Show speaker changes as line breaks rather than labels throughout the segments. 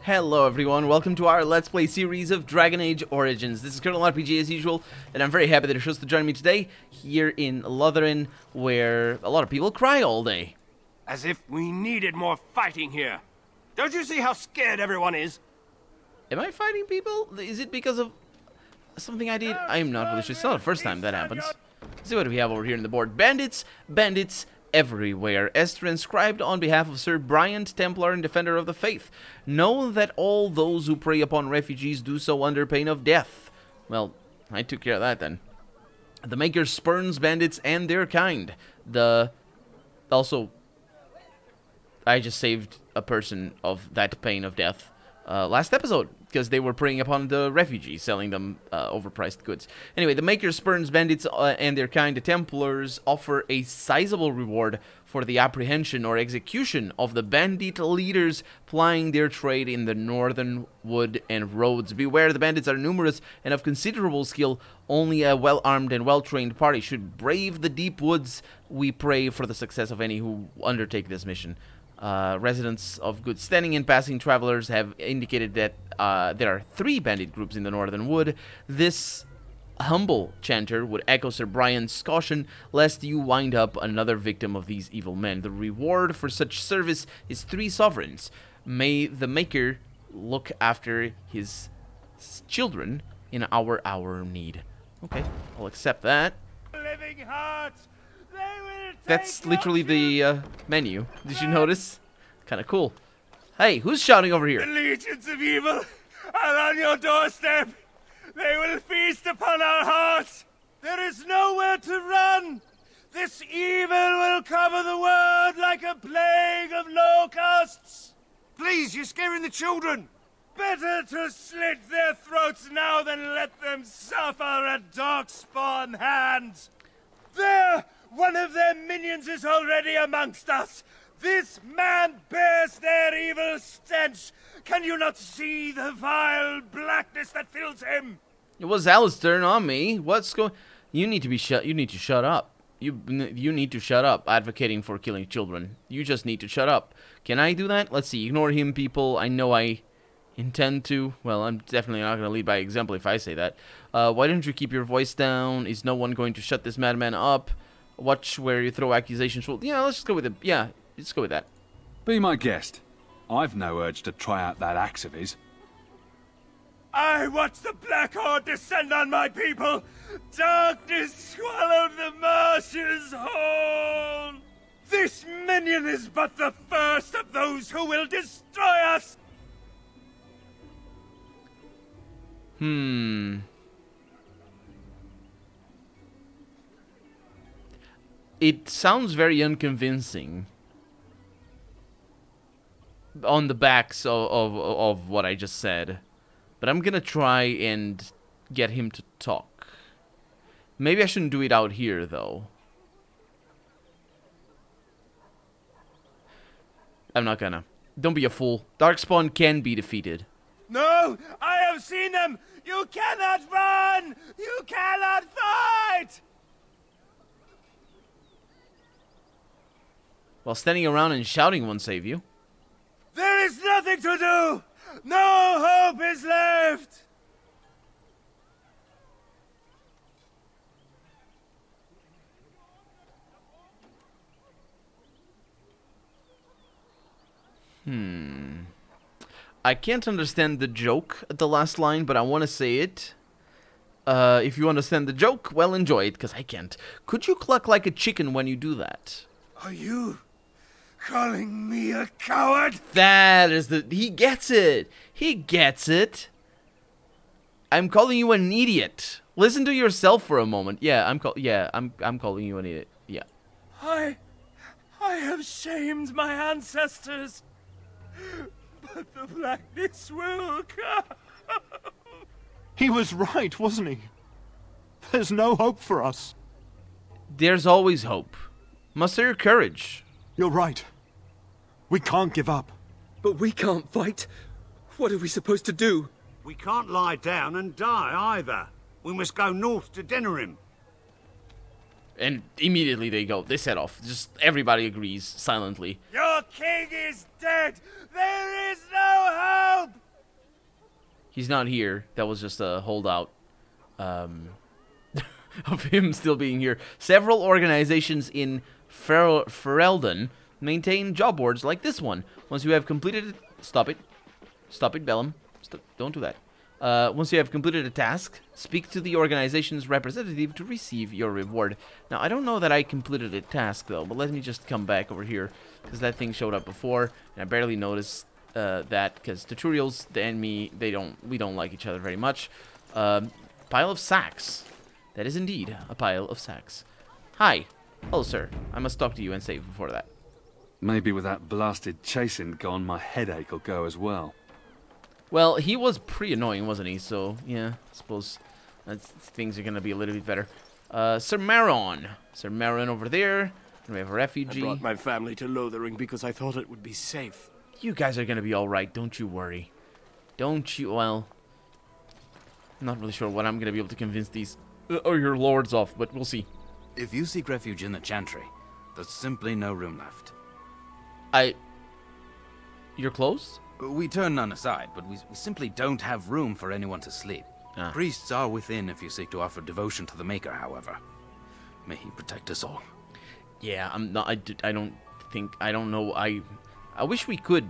Hello everyone, welcome to our Let's Play series of Dragon Age Origins. This is Colonel RPG as usual, and I'm very happy that you're chose to join me today here in Loghain, where a lot of people cry all day.
As if we needed more fighting here. Don't you see how scared everyone is?
Am I fighting people? Is it because of something I did? I'm not really sure. It's not the first time that happens. Let's see what we have over here on the board. Bandits everywhere. As transcribed on behalf of Sir Brian, Templar and Defender of the Faith. Know that all those who prey upon refugees do so under pain of death. Well, I took care of that then. The Maker spurns bandits and their kind. Also, I just saved a person of that pain of death last episode, because they were preying upon the refugees, selling them overpriced goods. Anyway, the Maker spurns bandits and their kind. The Templars offer a sizable reward for the apprehension or execution of the bandit leaders plying their trade in the northern wood and roads. Beware, the bandits are numerous and of considerable skill. Only a well-armed and well-trained party should brave the deep woods. We pray for the success of any who undertake this mission. Residents of good standing and passing travelers have indicated that there are 3 bandit groups in the northern wood. This humble chanter would echo Sir Brian's caution, lest you wind up another victim of these evil men. The reward for such service is 3 sovereigns. May the Maker look after his children in our hour of need. Okay, I'll accept that.
Living hearts.
That's literally the menu. Did you notice? Kind of cool. Hey, who's shouting over here?
The legions of evil are on your doorstep. They will feast upon our hearts. There is nowhere to run. This evil will cover the world like a plague of locusts. Please, you're scaring the children. Better to slit their throats now than let them suffer at darkspawn hands. There! One of their minions is already amongst us. This man bears their evil stench. Can you not see the vile blackness that fills him?
It was Alistair, not me. What's going? You need to be shut. You need to shut up. You need to shut up. Advocating for killing children. You just need to shut up. Can I do that? Let's see. Ignore him, people. I know I intend to. Well, I'm definitely not going to lead by example if I say that. Why don't you keep your voice down? Is no one going to shut this madman up? Watch where you throw accusations. Well, yeah, let's just go with it. Yeah, let's go with that.
Be my guest. I've no urge to try out that axe of his.
I watch the Black Horde descend on my people. Darkness swallowed the marshes whole. This minion is but the first of those who will destroy us.
It sounds very unconvincing on the backs of what I just said. But I'm gonna try and get him to talk. Maybe I shouldn't do it out here, though. I'm not gonna. Don't be a fool. Darkspawn can be defeated.
No! I have seen them! You cannot run! You cannot fight!
While standing around and shouting won't save you.
There is nothing to do! No hope is left!
I can't understand the joke at the last line, but I want to say it. If you understand the joke, well, enjoy it, because I can't. Could you cluck like a chicken when you do that?
Are you calling me a coward?
That is the... He gets it. He gets it. I'm calling you an idiot. Listen to yourself for a moment. Yeah, I'm calling you an idiot. Yeah.
I have shamed my ancestors. But the blackness will come.
He was right, wasn't he? There's no hope for us.
There's always hope. Muster your courage.
You're right. We can't give up.
But we can't fight. What are we supposed to do?
We can't lie down and die either. We must go north to Denerim.
And immediately they set off. Just everybody agrees silently.
Your king is dead! There is no hope!
He's not here. That was just a holdout of him still being here. Several organizations in Ferelden maintain job boards like this one. Once you have completed it... Stop it. Stop it, Bellum. Don't do that. Once you have completed a task, speak to the organization's representative to receive your reward. Now, I don't know that I completed a task, though, but let me just come back over here, because that thing showed up before, and I barely noticed that, because tutorials, the enemy, we don't like each other very much. Pile of sacks. That is indeed a pile of sacks. Hi. Hello, sir. I must talk to you and save before that.
Maybe with that blasted chasing gone, my headache will go as well.
Well, he was pretty annoying, wasn't he? So, yeah, I suppose things are going to be a little bit better. Sir Maron. Sir Maron over there. We have a refugee.
I brought my family to Lothering because I thought it would be safe.
You guys are going to be alright, don't you worry. Don't you, well... I'm not really sure what I'm going to be able to convince these... your lords of, but we'll see.
If you seek refuge in the Chantry, there's simply no room left.
You're closed?
We turn none aside, but we simply don't have room for anyone to sleep.
Ah.
Priests are within if you seek to offer devotion to the Maker, however. May he protect us all.
Yeah, I'm not... I don't know... I wish we could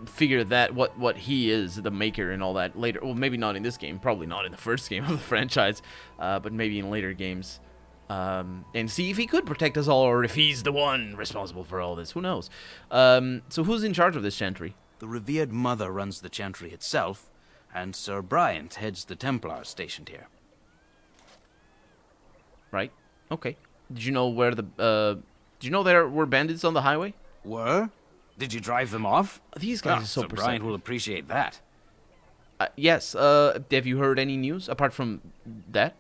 figure that what he is, the Maker and all that later. Well, maybe not in this game, probably not in the first game of the franchise, but maybe in later games. And see if he could protect us all, or if he's the one responsible for all this. Who knows? So who's in charge of this Chantry?
The revered mother runs the Chantry itself, and Sir Bryant heads the Templars stationed here.
Right. Okay. Did you know where the... did you know there were bandits on the highway?
Were? Did you drive them off?
These guys are so
Sir
perceptive.
Bryant will appreciate that.
Yes. Have you heard any news apart from that?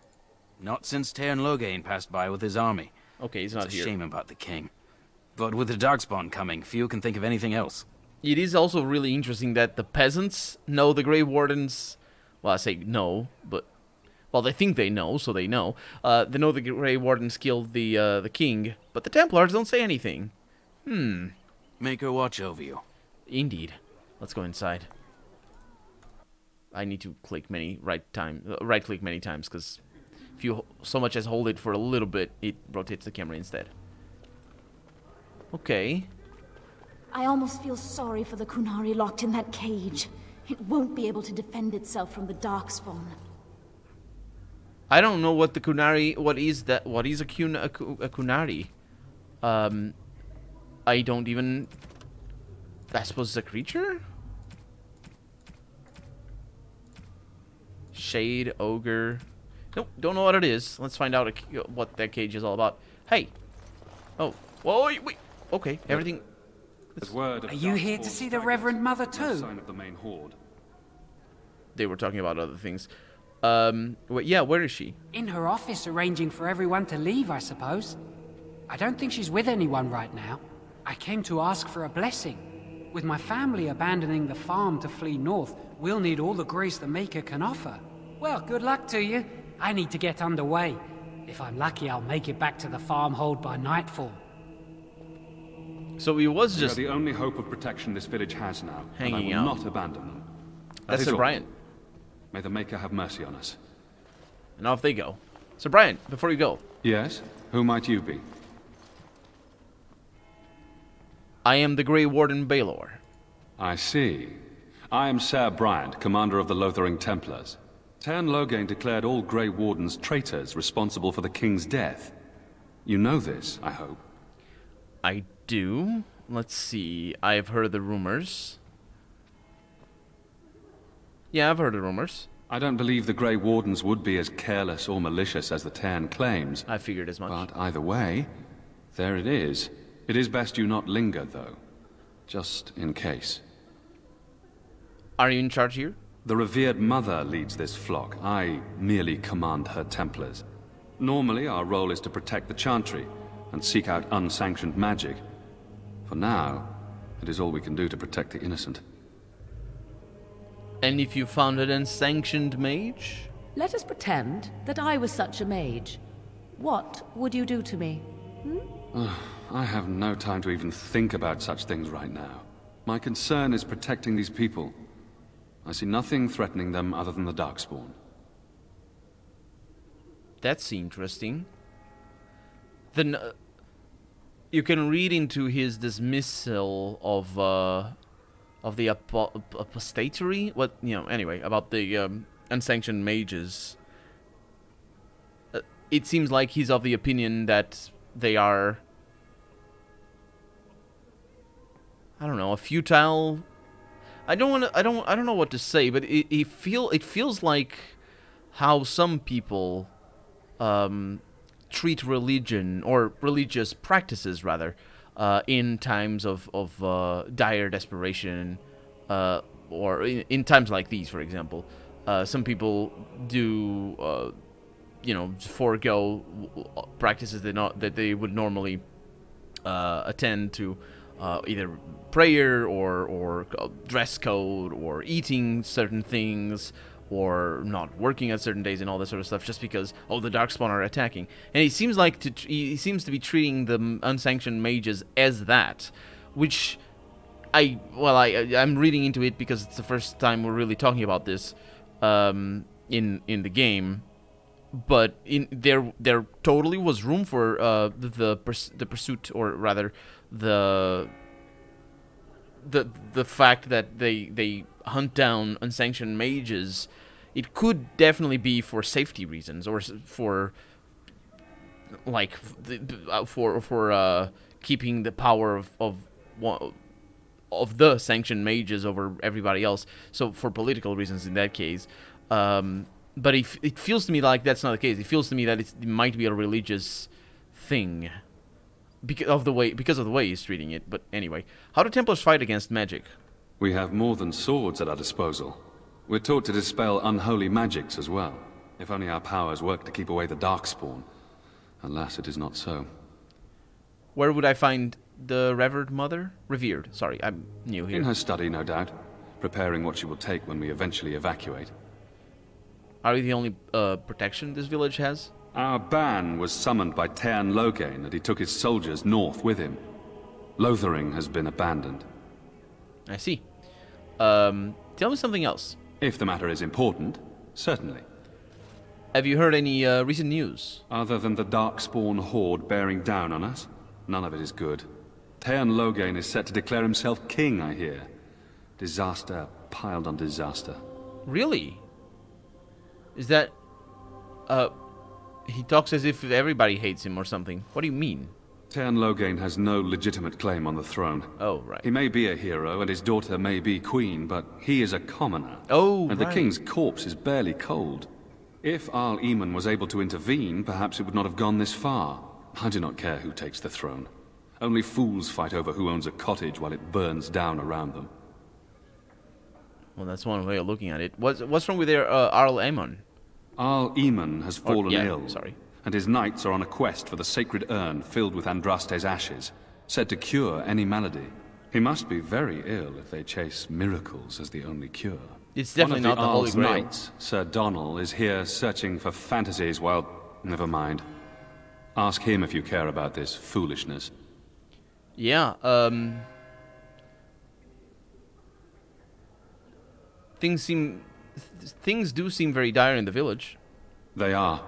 Not since Teyrn Loghain passed by with his army.
Okay, he's not
It's a
here.
shame about the king. But with the Darkspawn coming, few can think of anything else.
It is also really interesting that the peasants know the Grey Wardens... Well, I say no, but... Well, they think they know, so they know. They know the Grey Wardens killed the king, but the Templars don't say anything.
Make her watch over you.
Indeed. Let's go inside. I need to click right-click many times, because if you so much as hold it for a little bit, it rotates the camera instead. Okay.
I almost feel sorry for the Kunari locked in that cage. It won't be able to defend itself from the Darkspawn.
I don't know what the Kunari... What is that? What is a Kunari? I don't even... I suppose it's a creature? Shade, ogre... Nope, don't know what it is. Let's find out what that cage is all about. Hey! Oh. Whoa, wait! Okay, everything...
Are you here to see the Reverend Mother too?
Sign of the main horde.
They were talking about other things. Yeah, where is she?
In her office arranging for everyone to leave, I suppose. I don't think she's with anyone right now. I came to ask for a blessing. With my family abandoning the farm to flee north, we'll need all the grace the Maker can offer. Well, good luck to you. I need to get underway. If I'm lucky, I'll make it back to the farmhold by nightfall.
So he was
They are
just...
the only hope of protection this village has now,
Hanging
and I will
out.
not abandon them.
That's
That is
Sir
all.
Bryant.
May the Maker have mercy on us.
And off they go. Sir Bryant, before you go,
Yes? Who might you be?
I am the Grey Warden Baelor.
I see. I am Sir Bryant, commander of the Lothering Templars. Teyrn Loghain declared all Grey Wardens traitors responsible for the king's death. You know this, I hope.
I do. Let's see. I've heard the rumors. Yeah, I've heard the rumors.
I don't believe the Grey Wardens would be as careless or malicious as the Teyrn claims.
I figured as much.
But either way, there it is. It is best you not linger, though. Just in case.
Are you in charge here?
The revered mother leads this flock. I merely command her Templars. Normally, our role is to protect the Chantry and seek out unsanctioned magic. For now, it is all we can do to protect the innocent.
And if you found an unsanctioned mage?
Let us pretend that I was such a mage. What would you do to me?
I have no time to even think about such things right now. My concern is protecting these people. I see nothing threatening them other than the Darkspawn.
That's interesting. You can read into his dismissal of the apostatary. What, you know? Anyway, about the unsanctioned mages. It seems like he's of the opinion that they are, I don't know, a futile. I don't know what to say, but it feels like how some people treat religion, or religious practices rather, in times of dire desperation, or in times like these, for example. Some people do, you know, forego practices that they would normally attend to, either prayer or dress code or eating certain things or not working at certain days and all that sort of stuff, just because, oh, the Darkspawn are attacking. And he seems to be treating the unsanctioned mages as that, which I'm reading into it because it's the first time we're really talking about this in the game. But there totally was room for the pursuit, or rather the fact that they hunt down unsanctioned mages. It could definitely be for safety reasons, or for like for keeping the power of the sanctioned mages over everybody else. So for political reasons in that case. But it feels to me like that's not the case. It feels to me that it might be a religious thing because of the way he's treating it. But anyway, how do Templars fight against magic?
We have more than swords at our disposal. We're taught to dispel unholy magics as well. If only our powers work to keep away the Darkspawn. Alas, it is not so.
Where would I find the Revered Mother? Revered, sorry, I'm new here.
In her study, no doubt. Preparing what she will take when we eventually evacuate.
Are we the only protection this village has?
Our ban was summoned by Teyrn Loghain, and he took his soldiers north with him. Lothering has been abandoned.
I see. Tell me something else.
If the matter is important, certainly.
Have you heard any recent news?
Other than the Darkspawn horde bearing down on us, none of it is good. Teyrn Loghain is set to declare himself king, I hear. Disaster piled on disaster.
Really? Is that... he talks as if everybody hates him or something. What do you mean?
Teyrn Loghain has no legitimate claim on the throne.
Oh, right.
He may be a hero, and his daughter may be queen, but he is a commoner.
Oh,
and the king's corpse is barely cold. If Arl Eamon was able to intervene, perhaps it would not have gone this far. I do not care who takes the throne. Only fools fight over who owns a cottage while it burns down around them.
Well, that's one way of looking at it. What's wrong with their Arl Eamon?
Arl Eamon has fallen ill.
Sorry.
And his knights are on a quest for the sacred urn filled with Andraste's ashes, said to cure any malady. He must be very ill if they chase miracles as the only cure.
It's definitely not the Holy Grail.
Knights, Sir Donnell, is here searching for fantasies while... Never mind. Ask him if you care about this foolishness.
Yeah, Things do seem very dire in the village.
They are.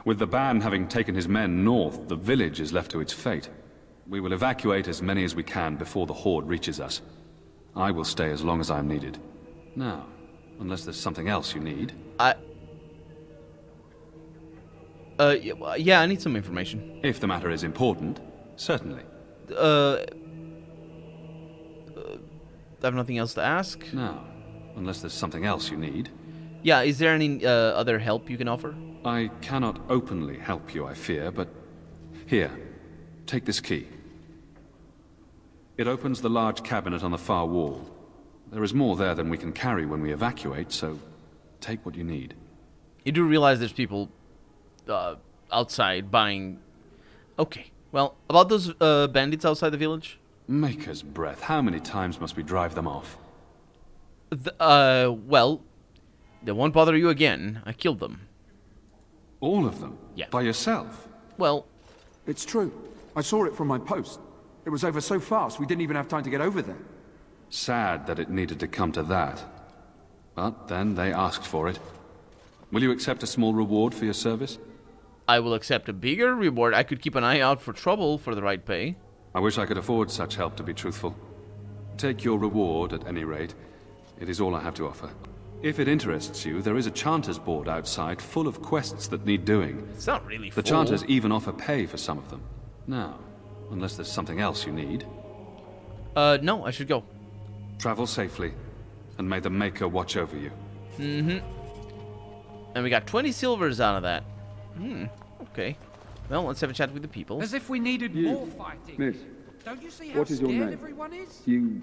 With the ban having taken his men north, the village is left to its fate. We will evacuate as many as we can before the horde reaches us. I will stay as long as I am needed. Now, unless there's something else you need.
Yeah, I need some information.
If the matter is important, certainly.
I have nothing else to ask?
No, unless there's something else you need.
Yeah, is there any other help you can offer?
I cannot openly help you, I fear, but... Here, take this key. It opens the large cabinet on the far wall. There is more there than we can carry when we evacuate, so take what you need.
You do realize there's people outside buying... Okay, well, about those bandits outside the village?
Maker's breath, how many times must we drive them off?
Well, they won't bother you again. I killed them.
All of them?
Yeah.
By yourself?
Well...
It's true. I saw it from my post. It was over so fast we didn't even have time to get over there.
Sad that it needed to come to that. But then they asked for it. Will you accept a small reward for your service?
I will accept a bigger reward. I could keep an eye out for trouble for the right pay.
I wish I could afford such help, to be truthful. Take your reward, at any rate. It is all I have to offer. If it interests you, there is a Chanters board outside full of quests that need doing.
It's not really full.
The Chanters even offer pay for some of them. Now, unless there's something else you need.
No, I should go.
Travel safely, and may the Maker watch over you.
Mm-hmm. And we got 20 silvers out of that. Okay. Well, let's have a chat with the people.
As if we needed more fighting.
Miss,
Don't you see how
what is your
scared
name?
everyone is?
You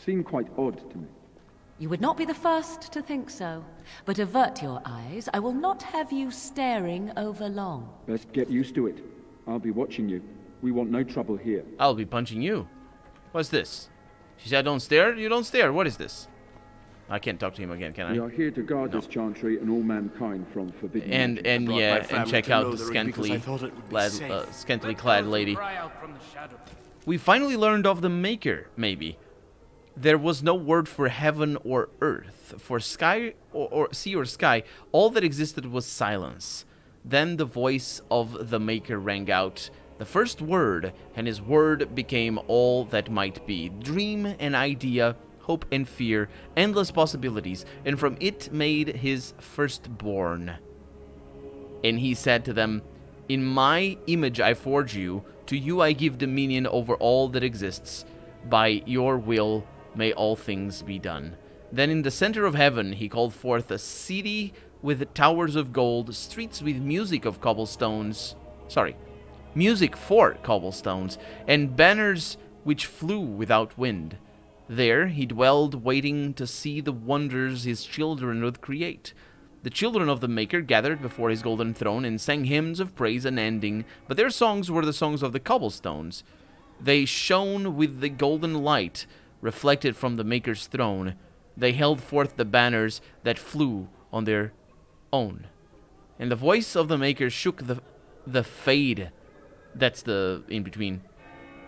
seem quite odd to me.
You would not be the first to think so. But avert your eyes. I will not have you staring over long.
Best get used to it. I'll be watching you. We want no trouble here.
I'll be punching you. What's this? She said don't stare? You don't stare. What is this? I can't talk to him again, can I?
We are here to guard this Chantry and all mankind from forbidden
And yeah, and check out the scantily clad lady. We finally learned of the Maker, maybe. There was no word for heaven or earth, for sky or sea or sky. All that existed was silence. Then the voice of the Maker rang out, the first word, and his word became all that might be. Dream and idea, hope and fear, endless possibilities, and from it made his firstborn. And he said to them, in my image I forge you, to you I give dominion over all that exists. By your will may all things be done. Then in the center of heaven he called forth a city with towers of gold, streets with music of cobblestones, music for cobblestones, and banners which flew without wind. There he dwelled, waiting to see the wonders his children would create. The children of the Maker gathered before his golden throne and sang hymns of praise unending, but their songs were the songs of the cobblestones. They shone with the golden light reflected from the Maker's throne. They held forth the banners that flew on their own. And the voice of the Maker shook the fade. That's the in-between.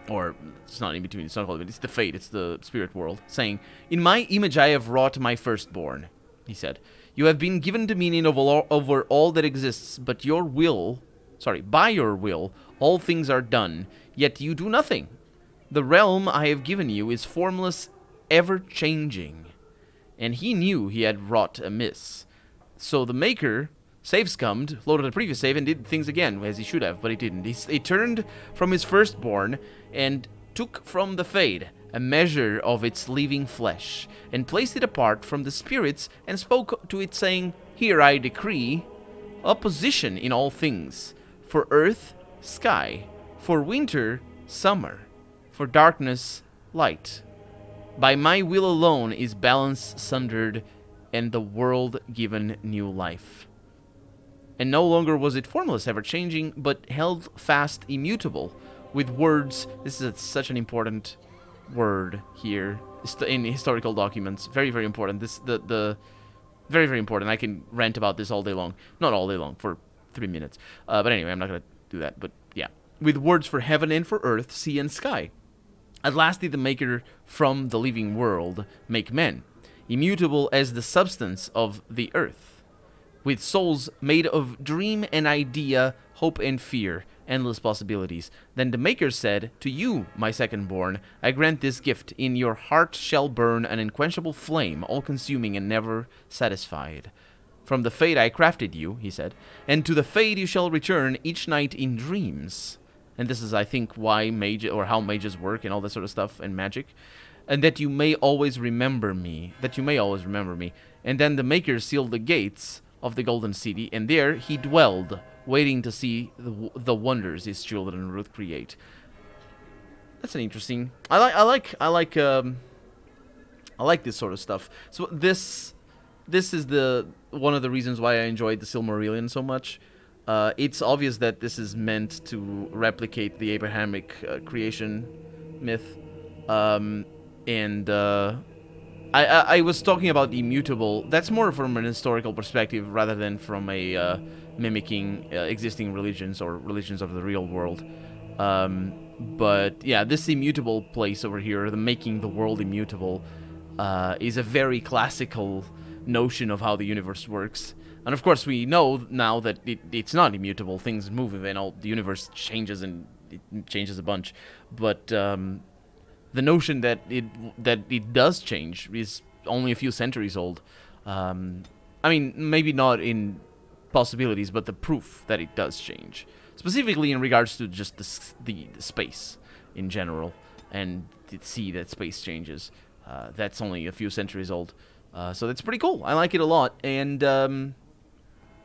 Or, it's not in between, it's not called, it's the fate, it's the spirit world, saying, in my image I have wrought my firstborn, he said. You have been given dominion over all that exists, but by your will, all things are done, yet you do nothing. The realm I have given you is formless, ever-changing. And he knew he had wrought amiss. So the Maker save-scummed, loaded a previous save, and did things again, as he should have, but he didn't. He turned from his firstborn, and took from the Fade a measure of its living flesh, and placed it apart from the spirits, and spoke to it, saying, here I decree opposition in all things, for earth, sky, for winter, summer, for darkness, light. By my will alone is balance sundered, and the world given new life. And no longer was it formless, ever-changing, but held fast, immutable, with words. This is such an important word here in historical documents. Very, very important. Very, very important. I can rant about this all day long. Not all day long, for 3 minutes. But anyway, I'm not going to do that. But yeah. With words for heaven and for earth, sea and sky. At last did the Maker from the living world make men, immutable as the substance of the earth, with souls made of dream and idea, hope and fear, endless possibilities. Then the Maker said, to you, my second-born, I grant this gift. In your heart shall burn an unquenchable flame, all-consuming and never satisfied. From the Fade I crafted you, he said, and to the Fade you shall return each night in dreams. And this is, I think, why how mages work and all this sort of stuff, and magic. And that you may always remember me. And then the Maker sealed the gates of the Golden City, and there he dwelled, waiting to see the wonders his children would create. That's an interesting. I like this sort of stuff. So this is one of the reasons why I enjoyed the Silmarillion so much. It's obvious that this is meant to replicate the Abrahamic creation myth, I was talking about immutable. That's more from an historical perspective rather than from a mimicking existing religions or religions of the real world. But yeah, this immutable place over here, the making the world immutable, is a very classical notion of how the universe works. And of course, we know now that it's not immutable. Things move, and all the universe changes, and it changes a bunch. But the notion that it does change is only a few centuries old. I mean, maybe not in possibilities, but the proof that it does change, specifically in regards to just the space in general, and to see that space changes. That's only a few centuries old, so that's pretty cool. I like it a lot, and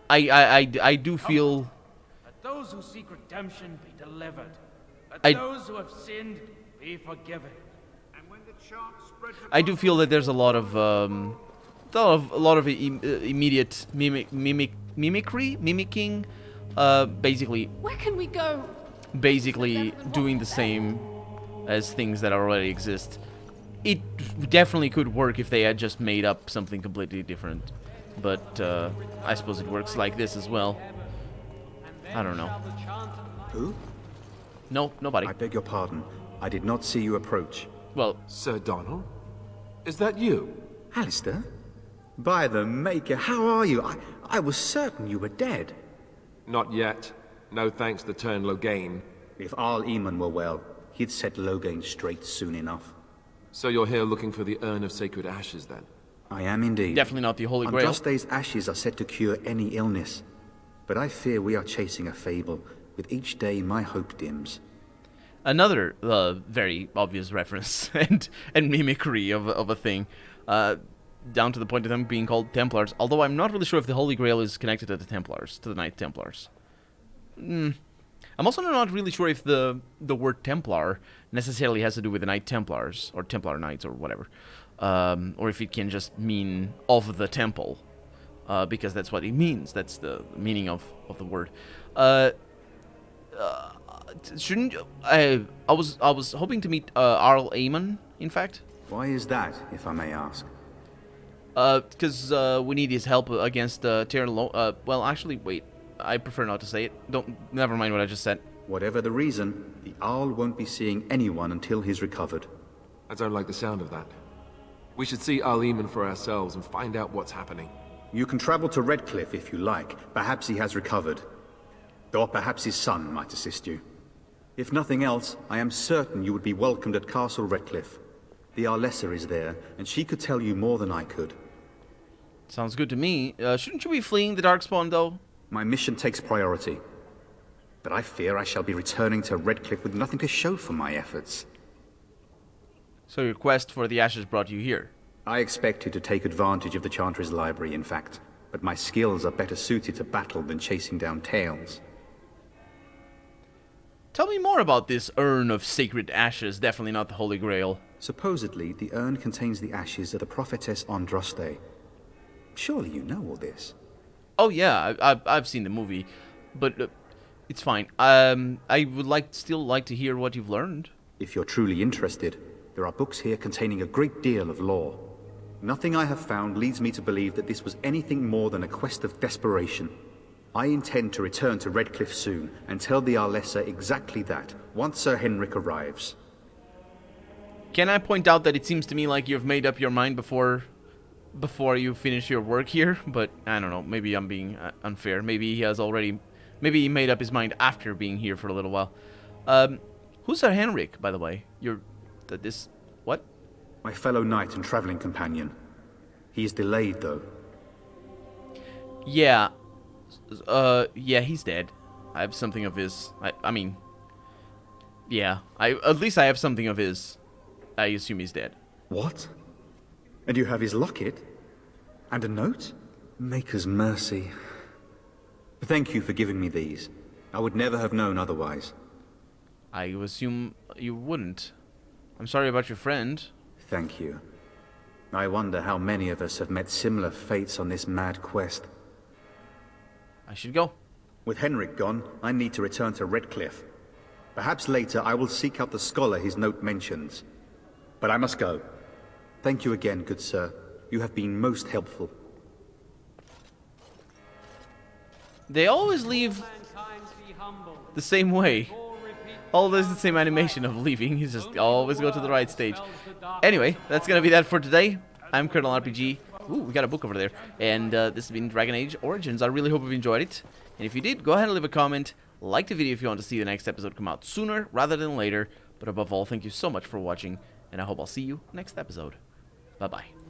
I do feel.
Let those who seek redemption be delivered. Let those who have sinned be forgiven.
And when the chant spreads
I do feel that there's a lot of immediate mimicking, basically.
Where can we go?
Basically doing the same as things that already exist. It definitely could work if they had just made up something completely different, but I suppose it works like this as well. I don't know.
Who?
No, nobody.
I beg your pardon. I did not see you approach.
Well,
Sir Donald? Is that you?
Alistair? By the Maker, how are you? I was certain you were dead.
Not yet. No thanks to Teyrn Loghain.
If Arl Eamon were well, he'd set Loghain straight soon enough.
So you're here looking for the Urn of Sacred Ashes, then?
I am indeed.
Definitely not the Holy Grail.
Andraste's ashes are said to cure any illness. But I fear we are chasing a fable. With each day, my hope dims.
Another very obvious reference and mimicry of a thing. Down to the point of them being called Templars. Although I'm not really sure if the Holy Grail is connected to the Templars, to the Knight Templars. I'm also not really sure if the word Templar necessarily has to do with the Knight Templars, or Templar Knights, or whatever. Or if it can just mean of the temple. Because that's what it means. That's the meaning of the word. Shouldn't you, I was hoping to meet Arl Eamon, in fact.
Why is that, if I may ask?
Because we need his help against Teyrn Loghain. Well, actually, wait. I prefer not to say it. Never mind what I just said.
Whatever the reason, the Arl won't be seeing anyone until he's recovered.
I don't like the sound of that. We should see Arl Eamon for ourselves and find out what's happening.
You can travel to Redcliffe if you like. Perhaps he has recovered. Or perhaps his son might assist you. If nothing else, I am certain you would be welcomed at Castle Redcliffe. The Arlessa is there, and she could tell you more than I could.
Sounds good to me. Shouldn't you be fleeing the Darkspawn, though?
My mission takes priority. But I fear I shall be returning to Redcliffe with nothing to show for my efforts.
So your quest for the ashes brought you here?
I expected to take advantage of the Chantry's library, in fact. But my skills are better suited to battle than chasing down tales.
Tell me more about this Urn of Sacred Ashes, definitely not the Holy Grail.
Supposedly, the urn contains the ashes of the prophetess Andraste. Surely you know all this.
Oh yeah, I've seen the movie, but it's fine. I would still like to hear what you've learned.
If you're truly interested, there are books here containing a great deal of lore. Nothing I have found leads me to believe that this was anything more than a quest of desperation. I intend to return to Redcliffe soon and tell the Arlessa exactly that, once Sir Henrik arrives.
Can I point out that it seems to me like you've made up your mind before you finish your work here? But I don't know, maybe I'm being unfair. Maybe he made up his mind after being here for a little while. Who's Sir Henrik, by the way? What?
My fellow knight and traveling companion. He is delayed, though.
Yeah. Yeah, he's dead. I have something of his. I mean, yeah. At least I have something of his. I assume he's dead.
What? And you have his locket? And a note? Maker's mercy. Thank you for giving me these. I would never have known otherwise.
I assume you wouldn't. I'm sorry about your friend.
Thank you. I wonder how many of us have met similar fates on this mad quest.
I should go.
With Henrik gone, I need to return to Redcliffe. Perhaps later I will seek out the scholar his note mentions. But I must go. Thank you again, good sir. You have been most helpful.
They always leave the same way. Always the same animation of leaving. You just always go to the right stage. Anyway, that's gonna be that for today. I'm Colonel RPG. Ooh, we got a book over there. And this has been Dragon Age Origins. I really hope you've enjoyed it. And if you did, go ahead and leave a comment. Like the video if you want to see the next episode come out sooner rather than later. But above all, thank you so much for watching. And I hope I'll see you next episode. Bye-bye.